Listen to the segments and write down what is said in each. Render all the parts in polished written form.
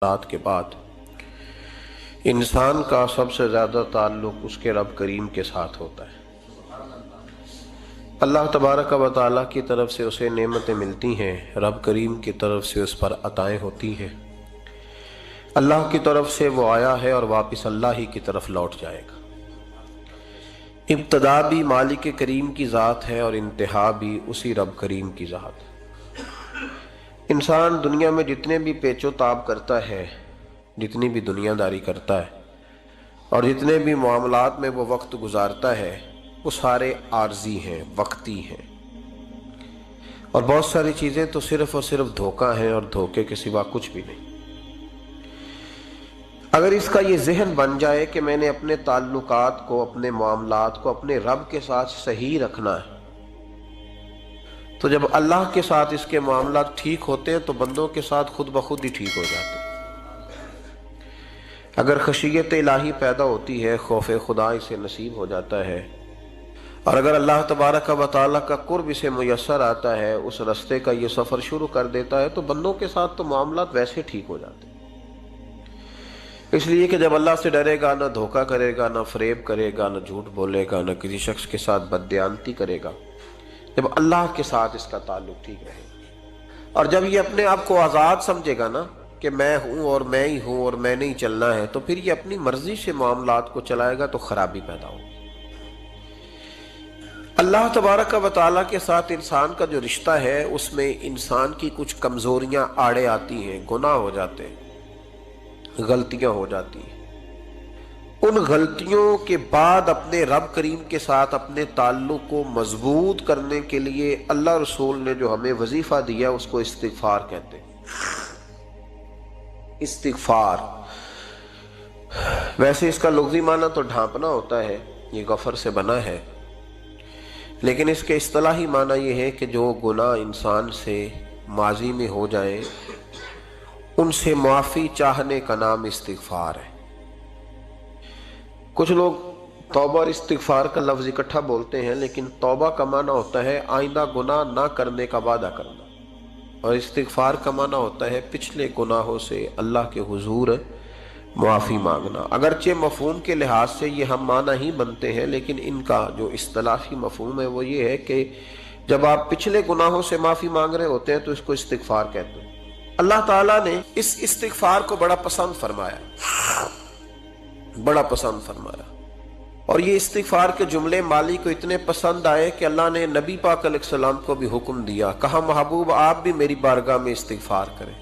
رات کے بعد انسان کا سب سے زیادہ تعلق اس کے رب کریم کے ساتھ ہوتا ہے۔ اللہ تبارک و تعالیٰ کی طرف سے اسے نعمتیں ملتی ہیں، رب کریم کی طرف سے اس پر عطائیں ہوتی ہیں۔ اللہ کی طرف سے وہ آیا ہے اور واپس اللہ ہی کی طرف لوٹ جائے گا۔ ابتدا بھی مالک کریم کی ذات ہے اور انتہا بھی اسی رب کریم کی ذات ہے۔ انسان دنیا میں جتنے بھی پیچ و تاب کرتا ہے، جتنی بھی دنیا داری کرتا ہے اور جتنے بھی معاملات میں وہ وقت گزارتا ہے، وہ سارے عارضی ہیں، وقتی ہیں، اور بہت ساری چیزیں تو صرف اور صرف دھوکہ ہیں اور دھوکے کے سوا کچھ بھی نہیں۔ اگر اس کا یہ ذہن بن جائے کہ میں نے اپنے تعلقات کو، اپنے معاملات کو اپنے رب کے ساتھ صحیح رکھنا ہے، تو جب اللہ کے ساتھ اس کے معاملات ٹھیک ہوتے ہیں تو بندوں کے ساتھ خود بخود ہی ٹھیک ہو جاتے ہیں۔ اگر خشیت الہی پیدا ہوتی ہے، خوف خدا اسے نصیب ہو جاتا ہے، اور اگر اللہ تبارک و تعالیٰ کا قرب اسے میسر آتا ہے، اس رستے کا یہ سفر شروع کر دیتا ہے، تو بندوں کے ساتھ تو معاملات ویسے ٹھیک ہو جاتے ہیں۔ اس لیے کہ جب اللہ سے ڈرے گا، نہ دھوکہ کرے گا، نہ فریب کرے گا، نہ جھوٹ بولے گا، نہ کسی شخص کے ساتھ بددیانتی کرے گا، جب اللہ کے ساتھ اس کا تعلق ٹھیک رہے گا، اور جب یہ اپنے آپ کو آزاد سمجھے گا نا کہ میں ہوں اور میں ہی ہوں اور میں نے ہی چلنا ہے، تو پھر یہ اپنی مرضی سے معاملات کو چلائے گا تو خرابی پیدا ہوگی۔ اللہ تبارک و تعالیٰ کے ساتھ انسان کا جو رشتہ ہے، اس میں انسان کی کچھ کمزوریاں آڑے آتی ہیں، گناہ ہو جاتے ہیں، غلطیاں ہو جاتی ہیں۔ ان غلطیوں کے بعد اپنے رب کریم کے ساتھ اپنے تعلق کو مضبوط کرنے کے لیے اللہ رسول نے جو ہمیں وظیفہ دیا، اس کو استغفار کہتے ہیں۔ استغفار ویسے اس کا لغوی معنی تو ڈھانپنا ہوتا ہے، یہ غفر سے بنا ہے، لیکن اس کے اصطلاحی معنی یہ ہے کہ جو گناہ انسان سے ماضی میں ہو جائیں، ان سے معافی چاہنے کا نام استغفار ہے۔ کچھ لوگ توبہ اور استغفار کا لفظ اکٹھا بولتے ہیں، لیکن توبہ کا معنی ہوتا ہے آئندہ گناہ نہ کرنے کا وعدہ کرنا، اور استغفار کا معنی ہوتا ہے پچھلے گناہوں سے اللہ کے حضور معافی مانگنا۔ اگرچہ مفہوم کے لحاظ سے یہ ہم معنی ہی بنتے ہیں، لیکن ان کا جو اصطلاحی مفہوم ہے وہ یہ ہے کہ جب آپ پچھلے گناہوں سے معافی مانگ رہے ہوتے ہیں تو اس کو استغفار کہتے ہیں۔ اللہ تعالیٰ نے اس استغفار کو بڑا پسند فرمایا، بڑا پسند فرمایا، اور یہ استغفار کے جملے مالی کو اتنے پسند آئے کہ اللہ نے نبی پاک علیہ السلام کو بھی حکم دیا، کہا محبوب آپ بھی میری بارگاہ میں استغفار کریں۔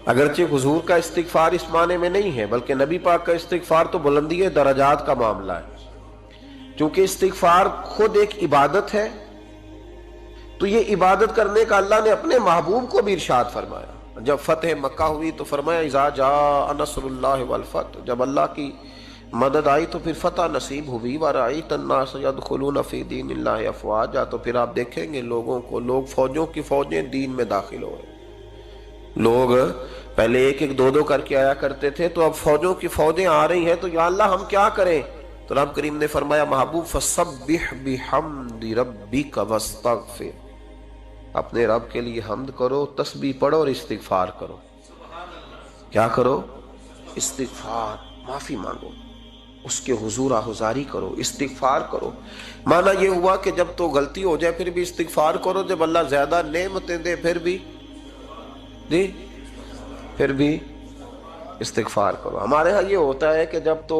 اگرچہ حضور کا استغفار اس معنی میں نہیں ہے، بلکہ نبی پاک کا استغفار تو بلندی درجات کا معاملہ ہے۔ چونکہ استغفار خود ایک عبادت ہے، تو یہ عبادت کرنے کا اللہ نے اپنے محبوب کو بھی ارشاد فرمایا۔ جب فتح مکہ ہوئی تو فرمایا اذا جاء نصر اللہ والفتح، جب اللہ کی مدد آئی تو پھر فتح نصیب ہوئی، وَرَأَيْتَ النَّاسَ يَدْخُلُونَ فِي دِينِ اللَّهِ أَفْوَاجًا، تو پھر آپ دیکھیں گے لوگوں کو، لوگ فوجوں کی فوجیں دین میں داخل ہو رہے۔ لوگ پہلے ایک ایک دو دو کر کے آیا کرتے تھے، تو اب فوجوں کی فوجیں آ رہی ہیں، تو یا اللہ ہم کیا کریں؟ تو رب کریم نے فرمایا محبوب فَسَبِّحْ بِحَمْدِ رَبِّكَ وَاسْتَغْفِرْ، اپنے رب کے لیے حمد کرو، تسبیح پڑھو اور استغفار کرو۔ کیا کرو؟ استغفار، معافی مانگو، اس کے حضور آہذاری کرو، استغفار کرو۔ معنی یہ ہوا کہ جب تو غلطی ہو جائے پھر بھی استغفار کرو، جب اللہ زیادہ نعمتیں دے پھر بھی استغفار کرو۔ ہمارے ہاں یہ ہوتا ہے کہ جب تو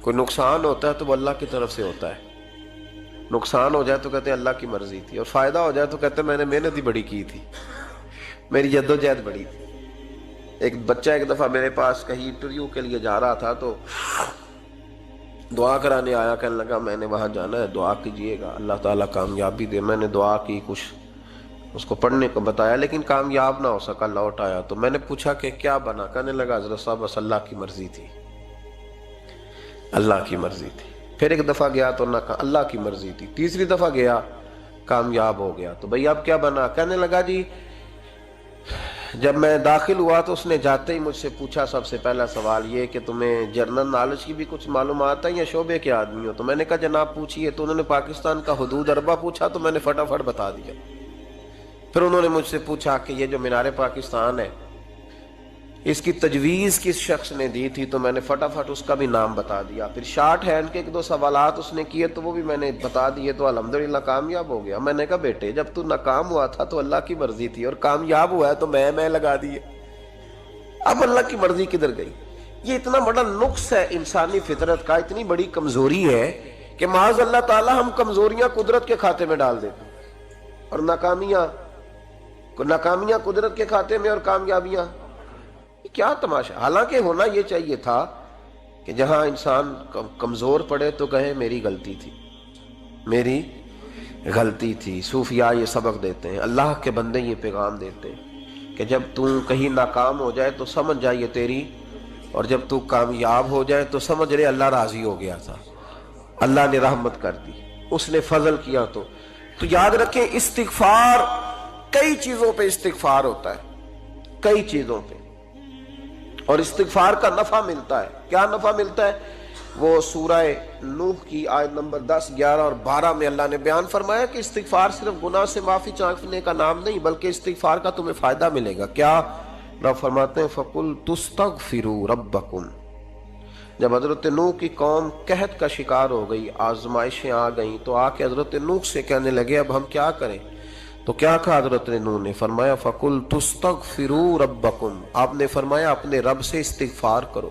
کوئی نقصان ہوتا ہے تو وہ اللہ کی طرف سے ہوتا ہے، نقصان ہو جائے تو کہتے ہیں اللہ کی مرضی تھی، اور فائدہ ہو جائے تو کہتے ہیں میں نے محنت ہی بڑی کی تھی، میری جدوجہد بڑی تھی۔ ایک بچہ ایک دفعہ میرے پاس کہیں انٹرویو کے لیے جا رہا تھا، تو دعا کرانے آیا، کہنے لگا میں نے وہاں جانا ہے، دعا کیجئے گا اللہ تعالیٰ کامیابی دے۔ میں نے دعا کی، کچھ اس کو پڑھنے کو بتایا، لیکن کامیاب نہ ہو سکا، لوٹ آیا۔ تو میں نے پوچھا کہ کیا بنا؟ کہنے لگا حضرت صاحب بس اللہ کی مرضی تھی، اللہ کی مرضی تھی۔ پھر ایک دفعہ گیا تو نہ کہا اللہ کی مرضی تھی، تیسری دفعہ گیا کامیاب ہو گیا۔ تو بھئی اب کیا بنا؟ کہنے لگا جی جب میں داخل ہوا تو اس نے جاتے ہی مجھ سے پوچھا سب سے پہلا سوال یہ کہ تمہیں جنرل نالج کی بھی کچھ معلومات ہے یا شعبے کے آدمی ہو؟ تو میں نے کہا جناب پوچھئے۔ تو انہوں نے پاکستان کا حدود اربہ پوچھا تو میں نے فٹافٹ بتا دیا۔ پھر انہوں نے مجھ سے پوچھا کہ یہ جو مینار پاکستان ہے اس کی تجویز کس شخص نے دی تھی تو میں نے فٹافٹ اس کا بھی نام بتا دیا. پھر شارٹ ہینڈ کے ایک دو سوالات اس نے کیے تو وہ بھی میں نے بتا دیے تو الحمدللہ کامیاب ہو گیا. میں نے کہا بیٹے جب تو ناکام ہوا تھا تو اللہ کی مرضی تھی، اور کامیاب ہوا ہے تو میں لگا دیے. اب اللہ کی مرضی کدھر گئی؟ یہ اتنا بڑا نقص ہے انسانی فطرت کا، اتنی بڑی کمزوری ہے کہ معاذ اللہ تعالی ہم کمزوریاں قدرت کے کھاتے میں ڈال دیتے ہیں، اور ناکامیاں قدرت کے کھاتے میں اور کامیابیاں. کیا تماشا! حالانکہ ہونا یہ چاہیے تھا کہ جہاں انسان کمزور پڑے تو کہے میری غلطی تھی، میری غلطی تھی. صوفیاء یہ سبق دیتے ہیں، اللہ کے بندے یہ پیغام دیتے ہیں کہ جب تو کہیں ناکام ہو جائے تو سمجھ جائے تیری، اور جب تو کامیاب ہو جائے تو سمجھ رہے اللہ راضی ہو گیا تھا، اللہ نے رحمت کر دی، اس نے فضل کیا. تو یاد رکھیں استغفار، کئی چیزوں پہ استغفار ہوتا ہے، کئی چیزوں پہ، اور استغفار کا نفع ملتا ہے. کیا نفع ملتا ہے؟ وہ سورہ نوح کی آیت نمبر 10، 11 اور 12 میں اللہ نے بیان فرمایا کہ استغفار صرف گناہ سے معافی چاہنے کا نام نہیں، بلکہ استغفار کا تمہیں فائدہ ملے گا. کیا؟ رب فرماتے ہیں فَقُلْ تُسْتَغْفِرُوا رَبَّكُمْ. جب حضرت نوح کی قوم قحط کا شکار ہو گئی، آزمائشیں آ گئیں، تو آ کے حضرت نوح سے کہنے لگے اب ہم کیا کریں؟ تو کیا کہا حضرت نوح نے؟ فرمایا فَقُلْ تُسْتَغْفِرُوا رَبَّكُمْ. آپ نے فرمایا اپنے رب سے استغفار کرو،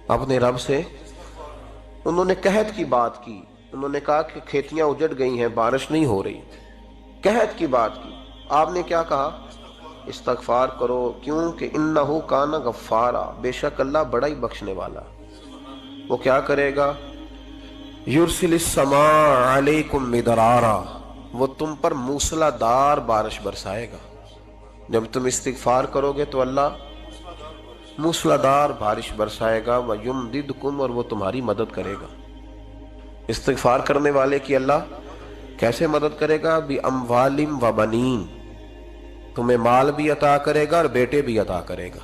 اپنے رب سے. انہوں نے قحط کی بات کی، انہوں نے کہا کہ کھیتیاں اجڑ گئی ہیں، بارش نہیں ہو رہی، قحط کی بات کی. آپ نے کیا کہا؟ استغفار کرو. کیوں کہ انہو کان غفارا، بے شک اللہ بڑا ہی بخشنے والا. وہ کیا کرے گا؟ یرسل السماء علیکم مدرارا، وہ تم پر موسلا دار بارش برسائے گا. جب تم استغفار کرو گے تو اللہ موسلا دار بارش برسائے گا. وَيُمْدِدْكُمْ، اور وہ تمہاری مدد کرے گا. استغفار کرنے والے کی اللہ کیسے مدد کرے گا؟ بِأَمْوَالٍ وَبَنِينَ، تمہیں مال بھی عطا کرے گا اور بیٹے بھی عطا کرے گا.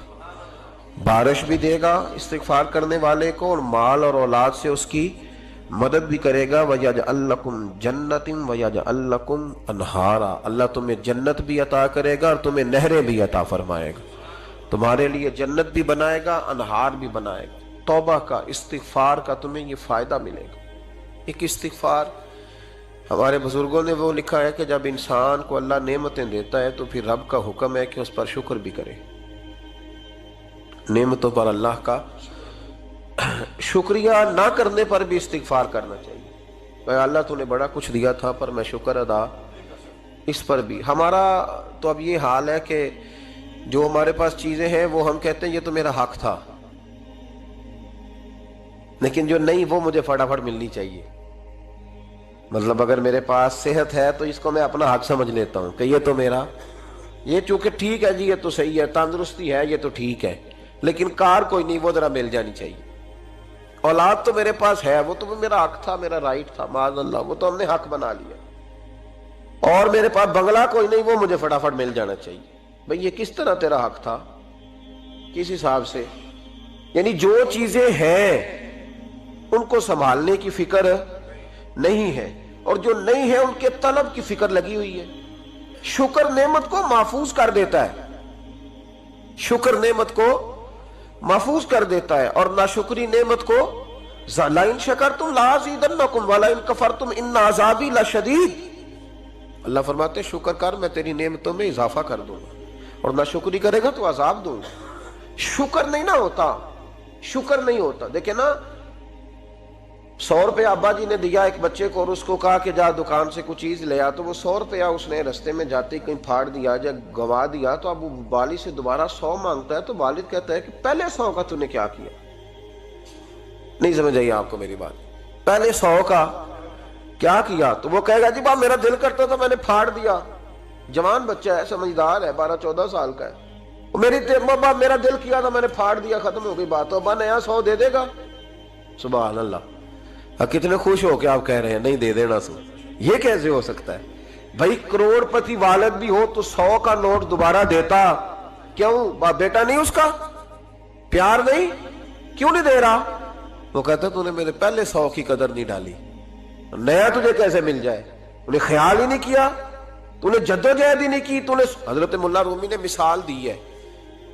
بارش بھی دے گا استغفار کرنے والے کو، اور مال اور اولاد سے اس کی مدد بھی کرے گا. وَيَجْعَلْ لَكُمْ جَنَّةٍ وَيَجْعَلْ لَكُمْ أَنْهَارًا، اللہ تمہیں جنت بھی عطا کرے گا اور تمہیں نہریں بھی عطا فرمائے گا. تمہارے لیے جنت بھی بنائے گا، انہار بھی بنائے گا. توبہ کا، استغفار کا تمہیں یہ فائدہ ملے گا. ایک استغفار، ہمارے بزرگوں نے وہ لکھا ہے کہ جب انسان کو اللہ نعمتیں دیتا ہے تو پھر رب کا حکم ہے کہ اس پر شکر بھی کرے. نعمتوں پر اللہ کا شکریہ نہ کرنے پر بھی استغفار کرنا چاہیے. اے اللہ تو نے بڑا کچھ دیا تھا پر میں شکر ادا اس پر بھی. ہمارا تو اب یہ حال ہے کہ جو ہمارے پاس چیزیں ہیں وہ ہم کہتے ہیں یہ تو میرا حق تھا، لیکن جو نہیں وہ مجھے فٹافٹ ملنی چاہیے. مطلب اگر میرے پاس صحت ہے تو اس کو میں اپنا حق سمجھ لیتا ہوں کہ یہ تو میرا، یہ چونکہ ٹھیک ہے جی، یہ تو صحیح ہے، تندرستی ہے یہ تو ٹھیک ہے، لیکن کار کوئی نہیں، وہ ذرا مل جانی چاہیے. اولاد تو میرے پاس ہے، وہ تو میرا حق تھا، میرا رائٹ تھا، معاذ اللہ وہ تو ہم نے حق بنا لیا. اور میرے پاس بنگلہ کوئی نہیں، وہ مجھے فٹافٹ مل جانا چاہیے. بھئی یہ کس طرح تیرا حق تھا؟ کس حساب سے؟ یعنی جو چیزیں ہیں ان کو سنبھالنے کی فکر نہیں ہے، اور جو نہیں ہے ان کے طلب کی فکر لگی ہوئی ہے. شکر نعمت کو محفوظ کر دیتا ہے، شکر نعمت کو محفوظ کر دیتا ہے، اور ناشکری نعمت کو لَئِن شَكَرْتُمْ لَأَزِيدَنَّكُمْ وَلَئِن كَفَرْتُمْ إِنَّ عَذَابِي لَشَدِيدٌ. اللہ فرماتے شکر کر میں تیری نعمتوں میں اضافہ کر دوں گا، اور ناشکری کرے گا تو عذاب دوں گا. شکر نہیں نہ ہوتا، شکر نہیں ہوتا. دیکھیں نا، 100 روپے ابا جی نے دیا ایک بچے کو اور اس کو کہا کہ جا دکان سے کچھ چیز لے آ، تو وہ 100 روپیہ اس نے رستے میں جاتے کہیں پھاڑ دیا، جب گوا دیا تو اب وہ والد سے دوبارہ 100 مانگتا ہے. تو والد کہتا ہے کہ پہلے 100 کا تو نے کیا کیا؟ نہیں سمجھ آئی آپ کو میری بات؟ پہلے 100 کا کیا کیا؟ تو وہ کہے گا جی باپ میرا دل کرتا تھا میں نے پھاڑ دیا. جوان بچہ ہے، سمجھدار ہے، 12-14 سال کا ہے. میرا دل کیا تھا میں نے پھاڑ دیا، ختم ہو گئی بات. تو ابا نیا 100 دے دے گا؟ سبحان اللہ. کتنے خوش ہو کے آپ کہہ رہے ہیں نہیں دے دینا سو. یہ کیسے ہو سکتا ہے بھائی؟ کروڑ پتی والد بھی ہو تو 100 کا نوٹ دوبارہ دیتا کیوں؟ بیٹا نہیں اس کا پیار نہیں، کیوں نہیں دے رہا؟ وہ کہتا تو نے میرے پہلے 100 کی قدر نہیں ڈالی، نیا تجھے کیسے مل جائے؟ انہیں خیال ہی نہیں کیا، تو نے جدوجہد ہی نہیں کی. تو نے حضرت ملا رومی نے مثال دی ہے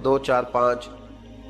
2 4 5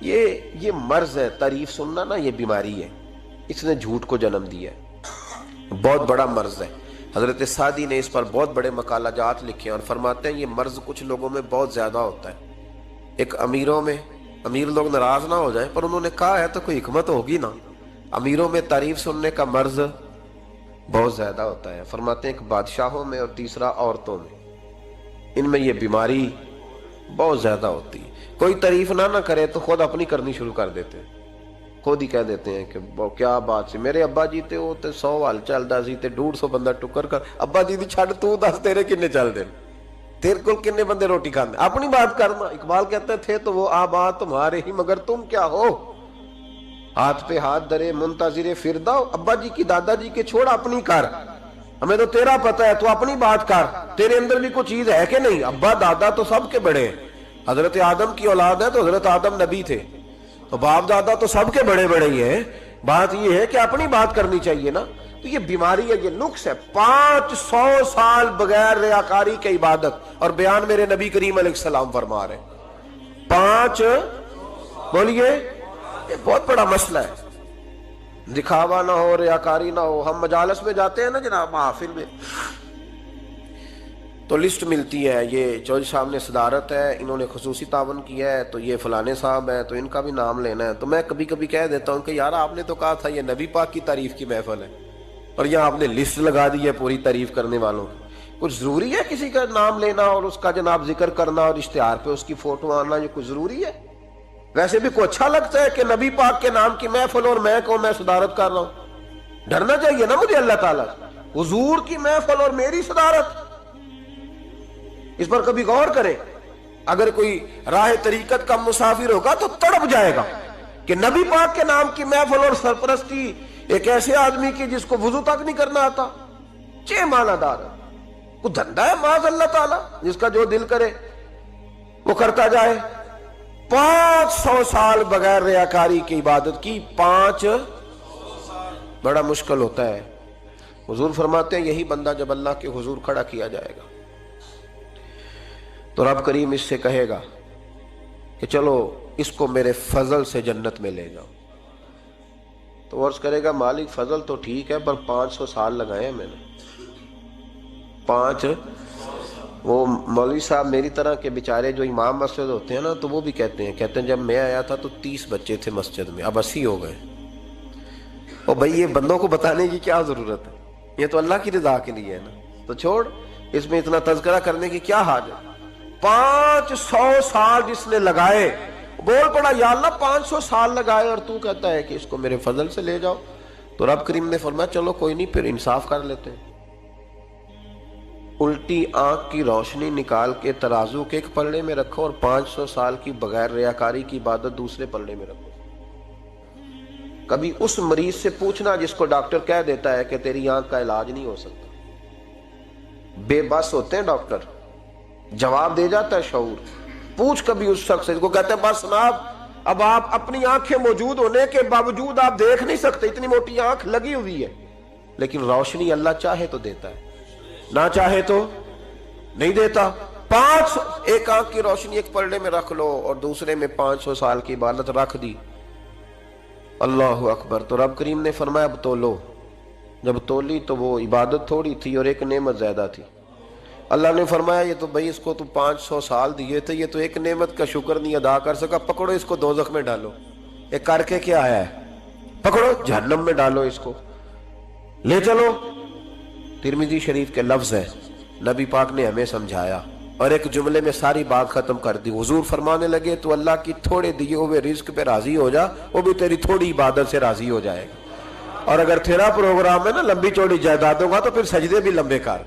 یہ مرض ہے، تعریف سننا نا یہ بیماری ہے، اس نے جھوٹ کو جنم دیا ہے، بہت بڑا مرض ہے۔ حضرت سعدی نے اس پر بہت بڑے مقالہ جات لکھے ہیں اور فرماتے ہیں یہ مرض کچھ لوگوں میں بہت زیادہ ہوتا ہے۔ ایک امیروں میں، امیر لوگ ناراض نہ ہو جائیں پر انہوں نے کہا ہے تو کوئی حکمت ہوگی نا، امیروں میں تعریف سننے کا مرض بہت زیادہ ہوتا ہے۔ فرماتے ہیں ایک بادشاہوں میں اور تیسرا عورتوں میں، ان میں یہ بیماری بہت زیادہ ہوتی ہے۔ کوئی تعریف نہ کرے تو خود اپنی کرنی شروع کر دیتے ہیں، خود ہی کہہ دیتے ہیں کہ کیا بات سے میرے ابا جی تے وہ تے 100 حال چلدا سی تے 150 بندہ ٹکر کر، ابا جی دی چھڑ تو دس تیرے کنے چل دے، تیرے کو کنے بندے روٹی کھاندے، اپنی بات کرنا۔ اقبال کہتے تھے تو وہ آبا تمہارے ہی مگر تم کیا ہو، ہاتھ پہ ہاتھ درے منتظر فرداؤ، ابا جی کی دادا جی کے چھوڑ اپنی کر، ہمیں تو تیرا پتہ ہے تو اپنی بات کر، تیرے اندر بھی کوئی چیز ہے کہ نہیں۔ ابا دادا تو سب کے بڑے ہیں، حضرت آدم کی اولاد ہے تو حضرت آدم نبی تھے، تو باپ دادا تو سب کے بڑے بڑے ہی ہیں، بات یہ ہے کہ اپنی بات کرنی چاہیے نا۔ تو یہ بیماری ہے، یہ نقص ہے۔ 500 سال بغیر ریاکاری کی عبادت، اور بیان میرے نبی کریم علیہ السلام فرما رہے ہیں 5، بولیے، یہ بہت بڑا مسئلہ ہے، دکھاوا نہ ہو، ریاکاری نہ ہو۔ ہم مجالس میں جاتے ہیں نا جناب، محافل میں، تو لسٹ ملتی ہے، یہ چودھری صاحب نے صدارت ہے، انہوں نے خصوصی تعاون کیا ہے، تو یہ فلانے صاحب ہے تو ان کا بھی نام لینا ہے۔ تو میں کبھی کبھی کہہ دیتا ہوں کہ یار آپ نے تو کہا تھا یہ نبی پاک کی تعریف کی محفل ہے، اور یہاں آپ نے لسٹ لگا دی ہے پوری تعریف کرنے والوں کی۔ کچھ ضروری ہے کسی کا نام لینا اور اس کا جناب ذکر کرنا اور اشتہار پہ اس کی فوٹو آنا، یہ کچھ ضروری ہے؟ ویسے بھی کوئی اچھا لگتا ہے کہ نبی پاک کے نام کی محفل اور میں صدارت کر رہا ہوں؟ ڈرنا چاہیے نا مجھے اللہ تعالیٰ، حضور کی محفل اور میری صدارت، اس پر کبھی غور کریں۔ اگر کوئی راہ طریقت کا مسافر ہوگا تو تڑپ جائے گا کہ نبی پاک کے نام کی محفل اور سرپرستی ایک ایسے آدمی کی جس کو وضو تک نہیں کرنا آتا، چھ معنی دار ہے، کوئی دھندا ہے معاذ اللہ تعالیٰ، جس کا جو دل کرے وہ کرتا جائے۔ 500 سال بغیر ریاکاری کی عبادت کی، 5 بڑا مشکل ہوتا ہے۔ حضور فرماتے ہیں یہی بندہ جب اللہ کے حضور کھڑا کیا جائے گا تو رب کریم اس سے کہے گا کہ چلو اس کو میرے فضل سے جنت میں لے جاؤ، تو عرض کرے گا مالک فضل تو ٹھیک ہے پر 500 سال لگائے ہیں میں نے، 5۔ وہ مولوی صاحب میری طرح کے بیچارے جو امام مسجد ہوتے ہیں نا، تو وہ بھی کہتے ہیں جب میں آیا تھا تو 30 بچے تھے مسجد میں، اب 80 ہو گئے۔ اور بھائی یہ بندوں کو بتانے کی کیا ضرورت ہے، یہ تو اللہ کی رضا کے لیے ہے نا، تو چھوڑ اس میں اتنا تذکرہ کرنے کی کیا حاجت ہے۔ 500 سال جس نے لگائے، بول پڑا یا اللہ 500 سال لگائے اور تو کہتا ہے کہ اس کو میرے فضل سے لے جاؤ، تو رب کریم نے فرمایا چلو کوئی نہیں، پھر انصاف کر لیتے ہیں، الٹی آنکھ کی روشنی نکال کے ترازو کے ایک پلڑے میں رکھو اور 500 سال کی بغیر ریاکاری کی عبادت دوسرے پلڑے میں رکھو۔ کبھی اس مریض سے پوچھنا جس کو ڈاکٹر کہہ دیتا ہے کہ تیری آنکھ کا علاج نہیں ہو سکتا، بے بس ہوتے ہیں ڈاکٹر، جواب دے جاتا ہے شعور۔ پوچھ کبھی اس شخص سے کو کہتے ہیں بس جناب اب آپ اپنی آنکھیں موجود ہونے کے باوجود آپ دیکھ نہیں سکتے، اتنی موٹی آنکھ لگی ہوئی ہے، لیکن روشنی اللہ چاہے تو دیتا ہے، نہ چاہے تو نہیں دیتا۔ 500 ایک آنکھ کی روشنی ایک پلڑے میں رکھ لو اور دوسرے میں 500 سال کی عبادت رکھ دی، اللہ اکبر۔ تو رب کریم نے فرمایا اب تولو، جب تولی تو وہ عبادت تھوڑی تھی اور ایک نعمت زیادہ تھی۔ اللہ نے فرمایا یہ تو بھائی اس کو تو 500 سال دیے تھے، یہ تو ایک نعمت کا شکر نہیں ادا کر سکا، پکڑو اس کو دوزخ میں ڈالو۔ ایک کر کے کیا آیا ہے، پکڑو جہنم میں ڈالو، اس کو لے چلو۔ ترمذی شریف کے لفظ ہے، نبی پاک نے ہمیں سمجھایا اور ایک جملے میں ساری بات ختم کر دی۔ حضور فرمانے لگے تو اللہ کی تھوڑے دیے ہوئے رزق پہ راضی ہو جا، وہ بھی تیری تھوڑی عبادت سے راضی ہو جائے گا۔ اور اگر تیرا پروگرام ہے نا لمبی چوڑی جائیدادوں کا، تو پھر سجدے بھی لمبے کر،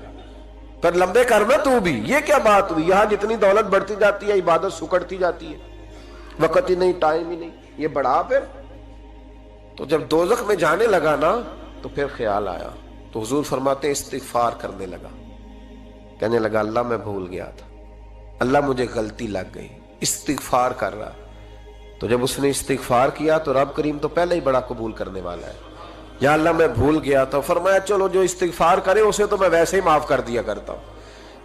پر لمبے کرنا تو بھی۔ یہ کیا بات ہوئی، یہاں جتنی دولت بڑھتی جاتی ہے عبادت سکڑتی جاتی ہے، وقت ہی نہیں، ٹائم ہی نہیں، یہ بڑھا۔ پھر تو جب دوزخ میں جانے لگا نا تو پھر خیال آیا، تو حضور فرماتے استغفار کرنے لگا، کہنے لگا اللہ میں بھول گیا تھا، اللہ مجھے غلطی لگ گئی، استغفار کر رہا۔ تو جب اس نے استغفار کیا تو رب کریم تو پہلے ہی بڑا قبول کرنے والا ہے، یا اللہ میں بھول گیا تھا، فرمایا چلو جو استغفار کرے اسے تو میں ویسے ہی معاف کر دیا کرتا ہوں،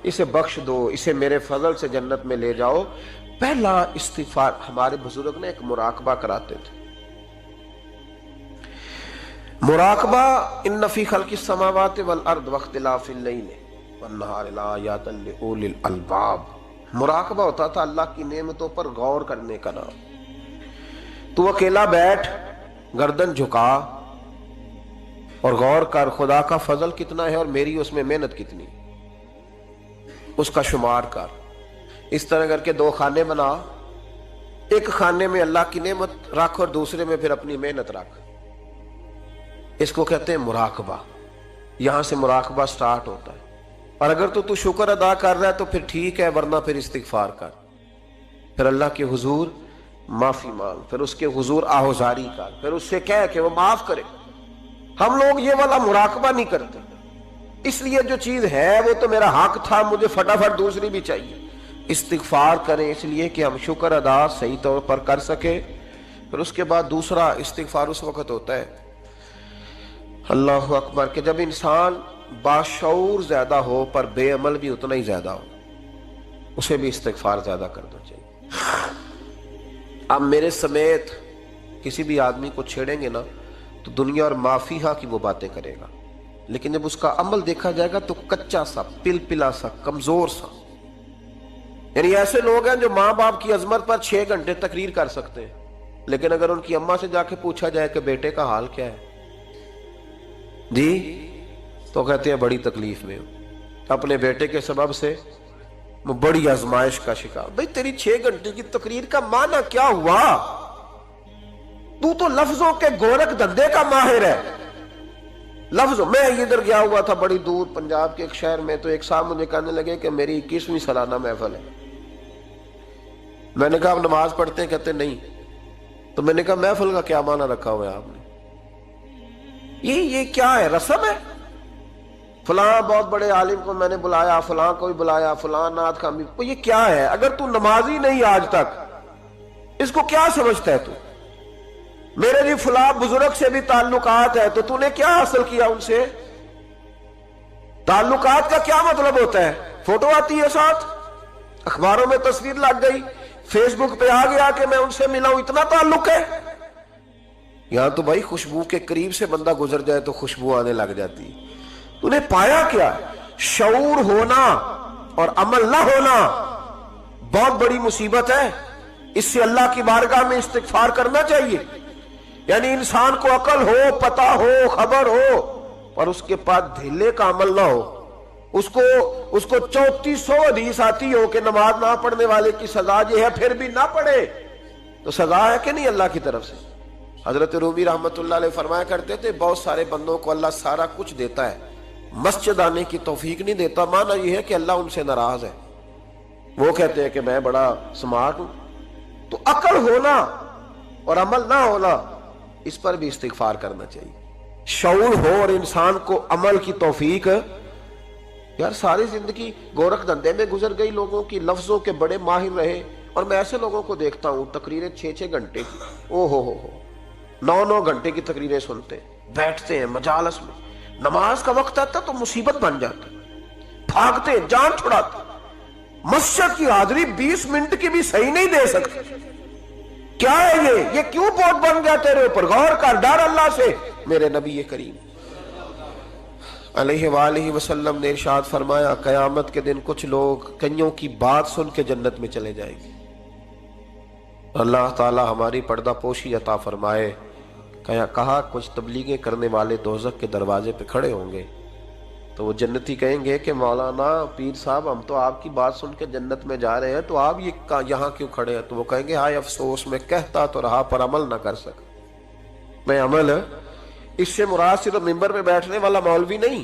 اسے بخش دو، اسے میرے فضل سے جنت میں لے جاؤ۔ پہلا استغفار ہمارے بزرگ نے ایک مراقبہ کراتے تھے. مراقبہ ان فی خلق السماوات والارض واختلاف اللیل والنہار لآیات لأولی الالباب. مراقبہ ہوتا تھا اللہ کی نعمتوں پر غور کرنے کا نام. تو اکیلا بیٹھ، گردن جھکا اور غور کر خدا کا فضل کتنا ہے اور میری اس میں محنت کتنی، اس کا شمار کر. اس طرح کر کے 2 خانے بنا، ایک خانے میں اللہ کی نعمت رکھ اور دوسرے میں پھر اپنی محنت رکھ. اس کو کہتے ہیں مراقبہ. یہاں سے مراقبہ سٹارٹ ہوتا ہے. اور اگر تو شکر ادا کر رہا ہے تو پھر ٹھیک ہے، ورنہ پھر استغفار کر، پھر اللہ کے حضور معافی مانگ، پھر اس کے حضور آہوزاری کر، پھر اس سے کہہ کہ وہ معاف کرے. ہم لوگ یہ والا مراقبہ نہیں کرتے، اس لیے جو چیز ہے وہ تو میرا حق تھا، مجھے فٹافٹ دوسری بھی چاہیے. استغفار کریں اس لیے کہ ہم شکر ادا صحیح طور پر کر سکے. پھر اس کے بعد دوسرا استغفار اس وقت ہوتا ہے اللہ اکبر کہ جب انسان باشعور زیادہ ہو پر بے عمل بھی اتنا ہی زیادہ ہو، اسے بھی استغفار زیادہ کرنا چاہیے. اب میرے سمیت کسی بھی آدمی کو چھیڑیں گے نا تو دنیا اور مافیہا کی وہ باتیں کرے گا، لیکن جب اس کا عمل دیکھا جائے گا تو کچا سا، پلپلا سا، کمزور سا. یعنی ایسے لوگ ہیں جو ماں باپ کی عظمت پر 6 گھنٹے تقریر کر سکتے ہیں، لیکن اگر ان کی اماں سے جا کے پوچھا جائے کہ بیٹے کا حال کیا ہے جی، تو کہتے ہیں بڑی تکلیف میں ہوں، اپنے بیٹے کے سبب سے وہ بڑی آزمائش کا شکار. بھئی تیری 6 گھنٹے کی تقریر کا معنی کیا ہوا؟ تو لفظوں کے گورکھ دھندے کا ماہر ہے. لفظوں میں ادھر گیا ہوا تھا بڑی دور پنجاب کے ایک شہر میں، تو ایک صاحب مجھے کہنے لگے کہ میری 21ویں سالانہ محفل ہے. میں نے کہا آپ نماز پڑھتے ہیں؟ کہتے نہیں. تو میں نے کہا محفل کا کیا معنی رکھا ہوا ہے آپ نے؟ یہ کیا ہے، رسم ہے؟ فلاں بہت بڑے عالم کو میں نے بلایا، فلاں کو بھی بلایا، فلاں نعت خامی. یہ کیا ہے؟ اگر تو نمازی نہیں آج تک، اس کو کیا سمجھتا ہے تو؟ میرے بھی فلاں بزرگ سے بھی تعلقات ہے، تو نے کیا حاصل کیا ان سے؟ تعلقات کا کیا مطلب ہوتا ہے؟ فوٹو آتی ہے ساتھ، اخباروں میں تصویر لگ گئی، فیس بک پہ آ گیا کہ میں ان سے ملا ہوں، اتنا تعلق ہے. یہاں تو بھائی خوشبو کے قریب سے بندہ گزر جائے تو خوشبو آنے لگ جاتی. تو نے پایا کیا؟ شعور ہونا اور عمل نہ ہونا بہت بڑی مصیبت ہے. اس سے اللہ کی بارگاہ میں استغفار کرنا چاہیے. یعنی انسان کو عقل ہو، پتہ ہو، خبر ہو، اور اس کے پاس دھیلے کا عمل نہ ہو. اس کو 3400 حدیث آتی ہو کہ نماز نہ پڑھنے والے کی سزا یہ ہے، پھر بھی نہ پڑھے تو سزا ہے کہ نہیں اللہ کی طرف سے؟ حضرت رومی رحمت اللہ علیہ فرمایا کرتے تھے بہت سارے بندوں کو اللہ سارا کچھ دیتا ہے، مسجد آنے کی توفیق نہیں دیتا. معنی یہ ہے کہ اللہ ان سے ناراض ہے. وہ کہتے ہیں کہ میں بڑا سمارٹ ہوں. تو عقل ہونا اور عمل نہ ہونا، اس پر بھی استغفار کرنا چاہیے. شعور ہو اور انسان کو عمل کی توفیق. یار ساری زندگی گورکھ دھندے میں گزر گئی لوگوں کی، لفظوں کے بڑے ماہر رہے، اور میں ایسے لوگوں کو دیکھتا ہوں تقریریں 6 گھنٹے کی، او ہو 9 گھنٹے کی تقریریں سنتے بیٹھتے ہیں مجالس میں. نماز کا وقت آتا تو مصیبت بن جاتا، بھاگتے جان چھڑاتے. مسجد کی حاضری 20 منٹ کی بھی صحیح نہیں دے سکتے. کیا ہے یہ کیوں بہت بن گیا تیرے اوپر؟ غور کر، ڈر اللہ سے. میرے نبی کریم علیہ وآلہ وسلم نے ارشاد فرمایا قیامت کے دن کچھ لوگ کئیوں کی بات سن کے جنت میں چلے جائیں گے. اللہ تعالی ہماری پردہ پوشی عطا فرمائے. کہا کچھ تبلیغیں کرنے والے دوزخ کے دروازے پہ کھڑے ہوں گے تو وہ جنتی کہیں گے کہ مولانا پیر صاحب ہم تو آپ کی بات سن کے جنت میں جا رہے ہیں، تو آپ یہاں کیوں کھڑے ہیں؟ تو وہ کہیں گے ہائے افسوس، میں کہتا تو رہا پر عمل نہ کر سکا. میں عمل، اس سے مراد صرف ممبر پہ بیٹھنے والا مولوی نہیں،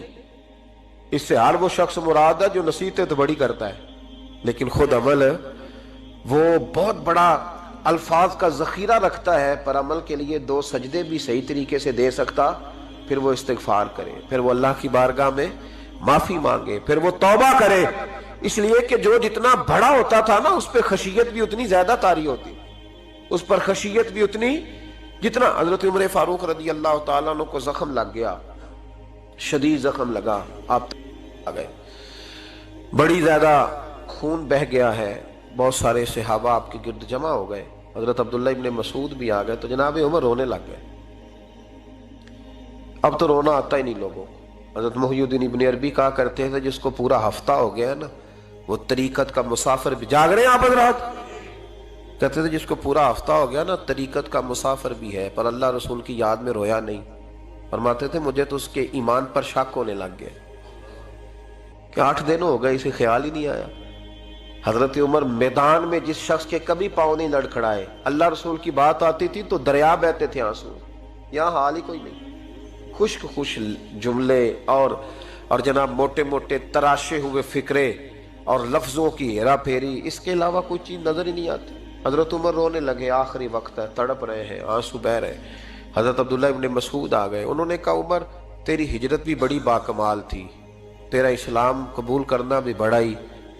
اس سے ہر وہ شخص مراد ہے جو نصیحتیں تو بڑی کرتا ہے لیکن خود عمل وہ بہت بڑا الفاظ کا ذخیرہ رکھتا ہے، پر عمل کے لیے 2 سجدے بھی صحیح طریقے سے دے سکتا. پھر وہ استغفار کرے، پھر وہ اللہ کی بارگاہ میں معافی مانگے، پھر وہ توبہ کرے. اس لیے کہ جو جتنا بڑا ہوتا تھا نا اس پہ خشیت بھی اتنی زیادہ طاری ہوتی، اس پر خشیت بھی اتنی جتنا. حضرت عمر فاروق رضی اللہ تعالیٰ عنہ کو زخم لگ گیا، شدید زخم لگا، آپ آ گئے، بڑی زیادہ خون بہ گیا ہے، بہت سارے صحابہ آپ کے گرد جمع ہو گئے، حضرت عبداللہ ابن مسعود بھی آ گئے، تو جناب عمر رونے لگ گئے۔ اب تو رونا آتا ہی نہیں لوگوں کو۔ حضرت محی الدین ابن عربی کہا کرتے تھے جس کو پورا ہفتہ ہو گیا ہے نا، وہ طریقت کا مسافر بھی، جاگ رہے ہیں آپ حضرات؟ کہتے تھے جس کو پورا ہفتہ ہو گیا نا طریقت کا مسافر بھی ہے، پر اللہ رسول کی یاد میں رویا نہیں۔ فرماتے تھے مجھے تو اس کے ایمان پر شک ہونے لگ گیا کہ 8 دن ہو گئے اسے خیال ہی نہیں آیا۔ حضرت عمر میدان میں جس شخص کے کبھی پاؤں نہیں لڑکھڑائے، اللہ رسول کی بات آتی تھی تو دریا بہتے تھے آنسو، یہاں حال ہی کوئی نہیں۔ خشک جملے اور جناب موٹے موٹے تراشے ہوئے فکرے اور لفظوں کی ہیرا پھیری، اس کے علاوہ کوئی چیز نظر ہی نہیں آتی۔ حضرت عمر رونے لگے، آخری وقت ہے، تڑپ رہے ہیں، آنسو بہ رہے۔ حضرت عبداللہ ابن مسعود آ گئے، انہوں نے کہا عمر تیری ہجرت بھی بڑی باکمال تھی، تیرا اسلام قبول کرنا بھی بڑا ہی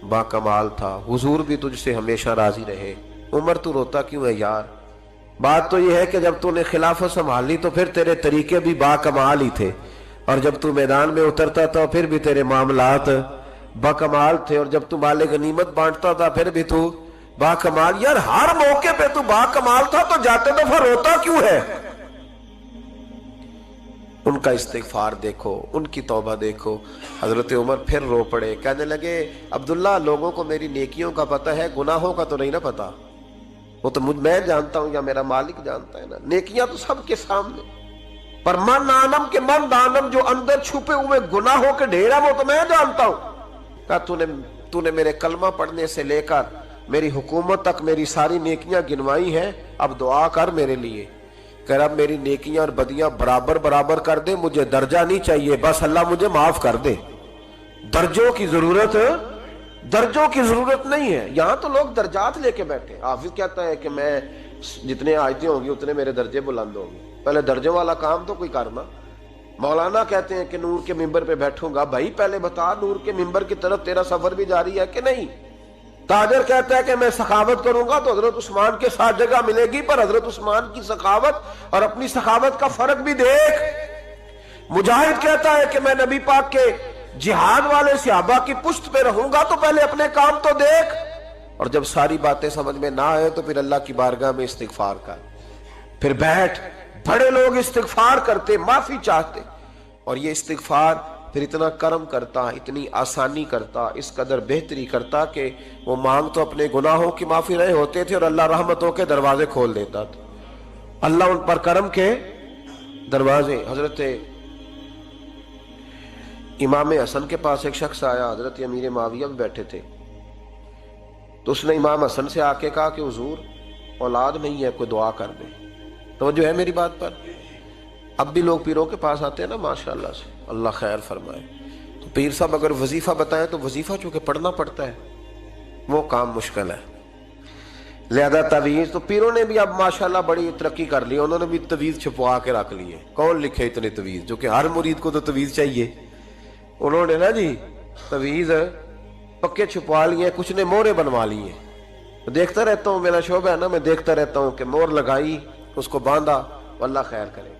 باکمال تھا، حضور بھی تجھ سے ہمیشہ راضی رہے۔ عمر تو روتا کیوں ہے یار؟ بات تو یہ ہے کہ جب تو نے خلافت سنبھالی تو پھر تیرے طریقے بھی باکمال ہی تھے، اور جب تو میدان میں اترتا تھا پھر بھی تیرے معاملات باکمال تھے، اور جب تو مال غنیمت بانٹتا تھا پھر بھی تو باکمال۔ یار ہر موقع پہ تو باکمال تھا تو جاتے دفعہ روتا کیوں ہے؟ ان کا استغفار دیکھو، ان کی توبہ دیکھو۔ حضرت عمر پھر رو پڑے، کہنے لگے عبداللہ لوگوں کو میری نیکیوں کا پتہ ہے، گناہوں کا تو نہیں نہ پتہ۔ وہ تو میں جانتا ہوں یا میرا مالک جانتا ہے نا، نیکیاں تو سب کے سامنے، پر من آنم کے من دانم، جو اندر چھپے ہوئے گناہوں کے ڈھیر ہے وہ تو میں جانتا ہوں۔ کہا تو نے میرے کلمہ پڑھنے سے لے کر میری حکومت تک میری ساری نیکیاں گنوائی ہیں، اب دعا کر میرے لیے کہ رب میری نیکیاں اور بدیاں برابر برابر کر دے، مجھے درجہ نہیں چاہیے، بس اللہ مجھے معاف کر دے۔ درجوں کی ضرورت نہیں ہے، یہاں تو لوگ درجات لے کے بیٹھے۔ حافظ کہتا ہے کہ میں جتنے آیتیں ہوں گی اتنے میرے درجے بلند ہوں گے، پہلے درجوں والا کام تو کوئی کرنا۔ مولانا کہتے ہیں کہ نور کے ممبر پہ بیٹھوں گا، بھائی پہلے بتا نور کے ممبر کی طرف تیرا سفر بھی جاری ہے کہ نہیں؟ تاجر کہتا ہے کہ میں سخاوت کروں گا تو حضرت عثمان کے ساتھ جگہ ملے گی، پر حضرت عثمان کی سخاوت اور اپنی سخاوت کا فرق بھی دیکھ۔ مجاہد کہتا ہے کہ میں نبی پاک کے جہاد والے صحابہ کی پشت پہ رہوں گا تو پہلے اپنے کام تو دیکھ، اور جب ساری باتیں سمجھ میں نہ آئے تو پھر اللہ کی بارگاہ میں استغفار کر، پھر بیٹھ۔ بڑے لوگ استغفار کرتے، معافی چاہتے، اور یہ استغفار پھر اتنا کرم کرتا، اتنی آسانی کرتا، اس قدر بہتری کرتا کہ وہ مانگ تو اپنے گناہوں کی معافی رہے ہوتے تھے اور اللہ رحمتوں کے دروازے کھول دیتا تھا، اللہ ان پر کرم کے دروازے۔ حضرت امام حسن کے پاس ایک شخص آیا، حضرت امیر معاویہ بھی بیٹھے تھے، تو اس نے امام حسن سے آ کے کہا کہ حضور اولاد نہیں ہے، کوئی دعا کر دے۔ توجہ ہے میری بات پر؟ اب بھی لوگ پیروں کے پاس آتے ہیں نا، ماشاءاللہ سے، اللہ خیر فرمائے، تو پیر صاحب اگر وظیفہ بتائیں تو وظیفہ چونکہ پڑھنا پڑتا ہے وہ کام مشکل ہے، لہذا تعویذ تو پیروں نے بھی اب ماشاءاللہ بڑی ترقی کر لی، انہوں نے بھی تعویذ چھپوا کے رکھ لیے۔ کون لکھے اتنے تعویذ، جو کہ ہر مرید کو تو تعویذ چاہیے، انہوں نے نا جی تعویذ پکے چھپوا لیے، کچھ نے مورے بنوا لیے۔ دیکھتا رہتا ہوں، میرا شعبہ ہے نا، میں دیکھتا رہتا ہوں کہ مور لگائی، اس کو باندھا، اللہ خیر کرے۔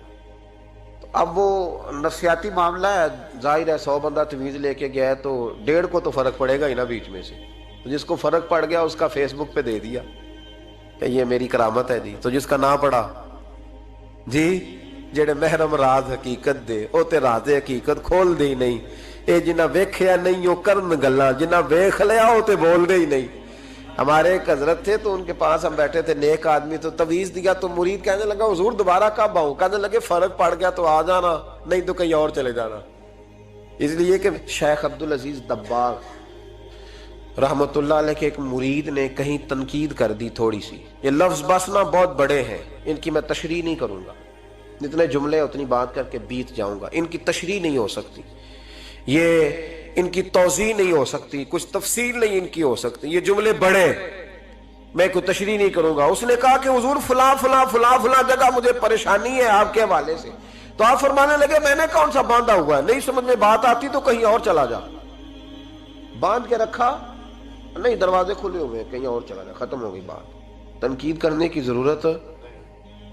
اب وہ نفسیاتی معاملہ ہے، ظاہر ہے 100 بندہ تعویذ لے کے گیا ہے تو 1.5 کو تو فرق پڑے گا ہی نا بیچ میں سے، تو جس کو فرق پڑ گیا اس کا فیس بک پہ دے دیا کہ یہ میری کرامت ہے جی، تو جس کا نہ پڑا جی جڑے محرم راز حقیقت دے او تے راز حقیقت کھول دے ہی نہیں، اے جنہ ویکھیا نہیں او کرن گلاں، جنہ ویکھ لیا او تے بول دے ہی نہیں۔ ہمارے ایک حضرت تھے تو ان کے پاس ہم بیٹھے تھے، نیک آدمی، تو تعویذ دیا تو مرید کہنے لگا حضور دوبارہ کب آؤں؟ کہنے لگے فرق پڑ گیا تو آ جانا، نہیں تو کہیں اور چلے جانا۔ اس لیے کہ شیخ عبدالعزیز دباغ رحمت اللہ علیہ کے ایک مرید نے کہیں تنقید کر دی تھوڑی سی، یہ لفظ بس نہ بہت بڑے ہیں، ان کی میں تشریح نہیں کروں گا، جتنے جملے اتنی بات کر کے بیت جاؤں گا، ان کی تشریح نہیں ہو سکتی، یہ ان کی توضیح نہیں ہو سکتی، کچھ تفصیل نہیں ان کی ہو سکتی، یہ جملے بڑے، میں کوئی تشریح نہیں کروں گا۔ اس نے کہا کہ حضور فلاں فلاں فلاں فلاں جگہ مجھے پریشانی ہے آپ کے حوالے سے، تو آپ فرمانے لگے میں نے کون سا باندھا ہوا ہے، نہیں سمجھ میں بات آتی تو کہیں اور چلا جا، باندھ کے رکھا نہیں، دروازے کھلے ہوئے کہیں اور چلا جا، ختم ہو گئی بات، تنقید کرنے کی ضرورت